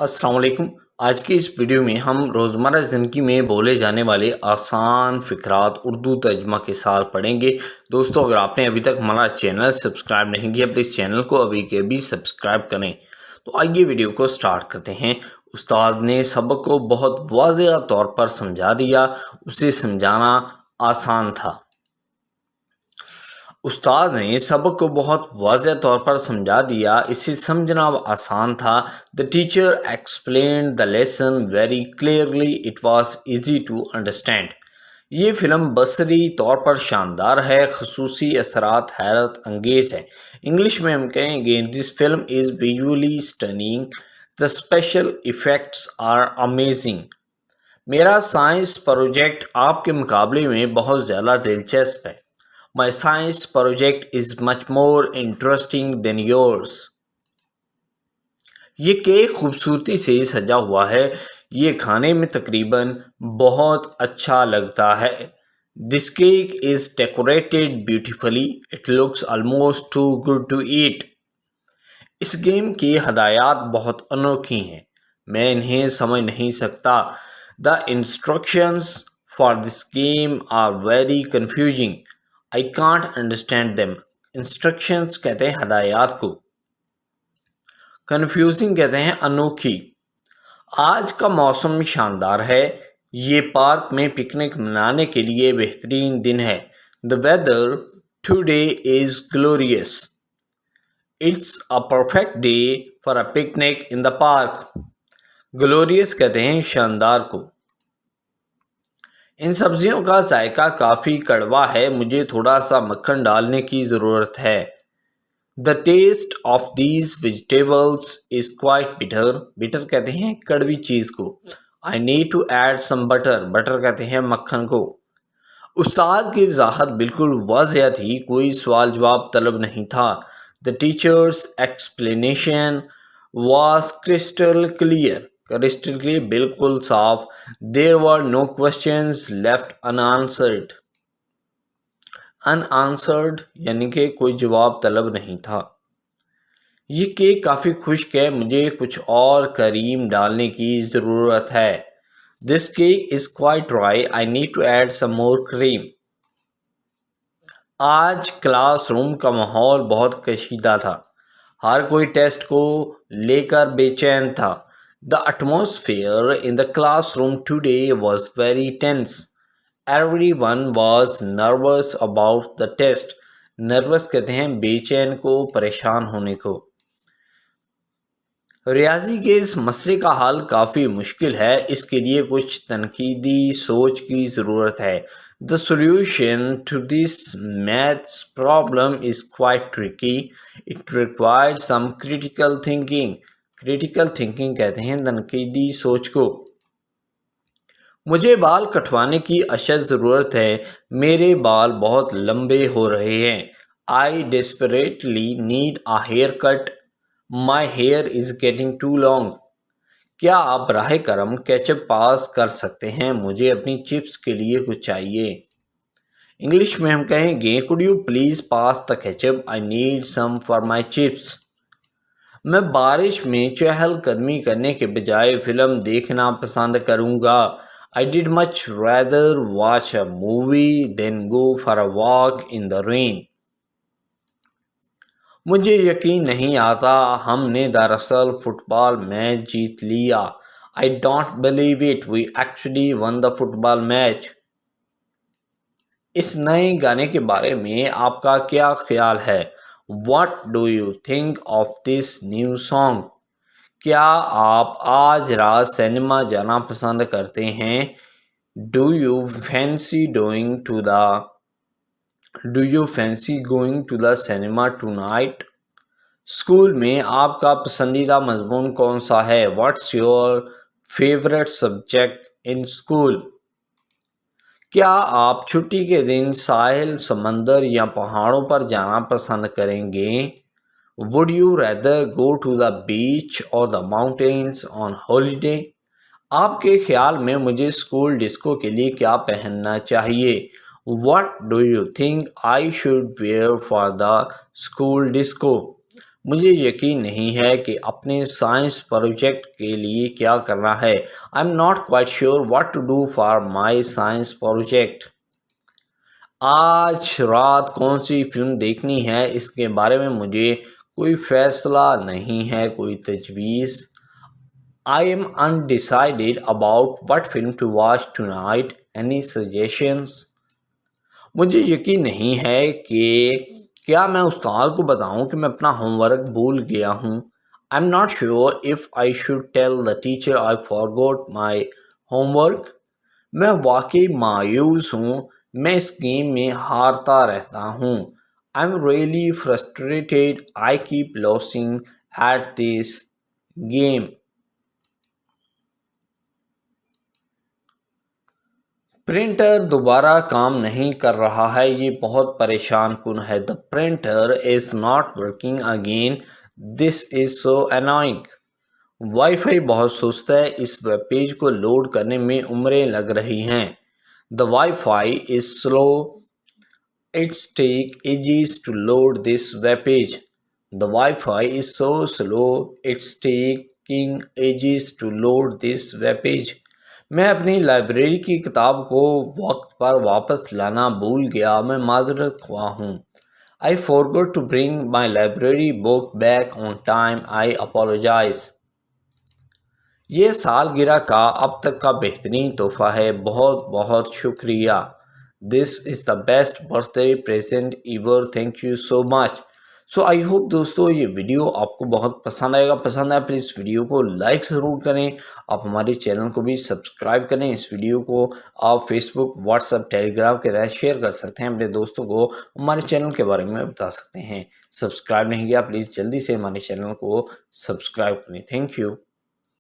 السلام علیکم۔ آج کی اس ویڈیو میں ہم روزمرہ زندگی میں بولے جانے والے آسان فقرات اردو ترجمہ کے ساتھ پڑھیں گے۔ دوستو، اگر آپ نے ابھی تک ہمارا چینل سبسکرائب نہیں کیا، پلیز چینل کو ابھی کے ابھی سبسکرائب کریں۔ تو آئیے ویڈیو کو سٹارٹ کرتے ہیں۔ استاد نے سبق کو بہت واضح طور پر سمجھا دیا، اسے سمجھانا آسان تھا۔ استاد نے سبق کو بہت واضح طور پر سمجھا دیا، اسے سمجھنا آسان تھا۔ The teacher explained the lesson very clearly. It was easy to understand. یہ فلم بصری طور پر شاندار ہے، خصوصی اثرات حیرت انگیز ہے۔ انگلش میں ہم کہیں گے This film is visually stunning. The special effects are amazing. میرا سائنس پروجیکٹ آپ کے مقابلے میں بہت زیادہ دلچسپ ہے۔ My science project is much more interesting than yours. یہ کیک خوبصورتی سے سجا ہوا ہے، یہ کھانے میں تقریباً بہت اچھا لگتا ہے۔ This cake is decorated beautifully. It looks almost too good to eat. اس گیم کی ہدایات بہت انوکھی ہیں، میں انہیں سمجھ نہیں سکتا۔ The instructions for this game are very confusing. I can't understand them. Instructions کہتے ہیں ہدایات کو، confusing کہتے ہیں انوکھی۔ آج کا موسم شاندار ہے، یہ پارک میں پکنک منانے کے لیے بہترین دن ہے۔ The weather today is glorious. It's a perfect day for a picnic in the park. Glorious کہتے ہیں شاندار کو۔ ان سبزیوں کا ذائقہ کافی کڑوا ہے، مجھے تھوڑا سا مکھن ڈالنے کی ضرورت ہے۔ The taste of these vegetables is quite bitter. bitter کہتے ہیں کڑوی چیز کو۔ I need to add some butter. butter کہتے ہیں مکھن کو۔ استاد کی وضاحت بالکل واضح تھی، کوئی سوال جواب طلب نہیں تھا۔ The teacher's explanation was crystal clear. crystal clear بالکل صاف۔ There were no questions left unanswered. unanswered یعنی کہ کوئی جواب طلب نہیں تھا۔ یہ کیک کافی خشک ہے، مجھے کچھ اور کریم ڈالنے کی ضرورت ہے۔ This cake is quite dry. I need to add some more cream. آج کلاس روم کا ماحول بہت کشیدہ تھا، ہر کوئی ٹیسٹ کو لے کر بے چین تھا۔ The atmosphere in the classroom today was very tense. Everyone was nervous about the test. Nervous کہتے ہیں بے چین کو، پریشان ہونے کو۔ ریاضی کے اس مسئلے کا حل کافی مشکل ہے، اس کے لیے کچھ تنقیدی سوچ کی ضرورت ہے۔ The solution to this maths problem is quite tricky. It requires some critical thinking. Critical thinking کہتے ہیں تنقیدی سوچ کو۔ مجھے بال کٹوانے کی اشد ضرورت ہے، میرے بال بہت لمبے ہو رہے ہیں۔ I desperately need a haircut. My hair is getting too long. کیا آپ براہ کرم کیچپ پاس کر سکتے ہیں؟ مجھے اپنی چپس کے لیے کچھ چاہیے۔ انگلش میں ہم کہیں گے Could you please pass the ketchup? I need some for my chips. میں بارش میں چہل قدمی کرنے کے بجائے فلم دیکھنا پسند کروں گا۔ I did much rather watch a movie than go for a walk in the rain. مجھے یقین نہیں آتا، ہم نے دراصل فٹ بال میچ جیت لیا۔ I don't believe it. We actually won the football match. اس نئے گانے کے بارے میں آپ کا کیا خیال ہے؟ What do you think of this new song? کیا آپ آج رات سینما جانا پسند کرتے ہیں؟ Do you fancy going to the cinema tonight? School میں آپ کا پسندیدہ مضمون کون سا ہے؟ What's your favorite subject in school? کیا آپ چھٹی کے دن ساحل، سمندر یا پہاڑوں پر جانا پسند کریں گے؟ Would you rather go to the beach or the mountains on holiday? آپ کے خیال میں مجھے اسکول ڈسکو کے لیے کیا پہننا چاہیے؟ What do you think I should wear for the school disco? مجھے یقین نہیں ہے کہ اپنے سائنس پروجیکٹ کے لیے کیا کرنا ہے. I am not quite sure what to do for my science project. آج رات کون سی فلم دیکھنی ہے اس کے بارے میں مجھے کوئی فیصلہ نہیں ہے، کوئی تجویز. I am undecided about what film to watch tonight. Any suggestions? مجھے یقین نہیں ہے کہ کیا میں استاد کو بتاؤں کہ میں اپنا ہوم ورک بھول گیا ہوں. I'm not sure if I should tell the teacher I forgot my homework. میں واقعی مایوس ہوں، میں اس گیم میں ہارتا رہتا ہوں. I'm really frustrated. I keep losing at this game. Printer دوبارہ کام نہیں کر رہا ہے، یہ بہت پریشان کن ہے. The printer is not working again. This is so annoying. Wi fi بہت سست ہے، اس ویب پیج کو لوڈ کرنے میں عمریں لگ رہی ہیں. The Wi-Fi is slow. It's take ages to load this web page. The Wi-Fi is so slow. It's taking ages to load this web page. میں اپنی لائبریری کی کتاب کو وقت پر واپس لانا بھول گیا، میں معذرت خواہ ہوں. I forgot to bring my library book back on time. I apologize. یہ سالگرہ کا اب تک کا بہترین تحفہ ہے، بہت بہت شکریہ. This is the best birthday present ever. Thank you so much. So I hope دوستو یہ ویڈیو آپ کو بہت پسند آئے گا. پسند آئے پلیز ویڈیو کو لائک ضرور کریں. آپ ہمارے چینل کو بھی سبسکرائب کریں. اس ویڈیو کو آپ فیس بک، واٹس ایپ، ٹیلی گرام کے ذریعے شیئر کر سکتے ہیں. اپنے دوستوں کو ہمارے چینل کے بارے میں بتا سکتے ہیں. سبسکرائب نہیں کیا پلیز جلدی سے ہمارے چینل کو سبسکرائب کریں. Thank you.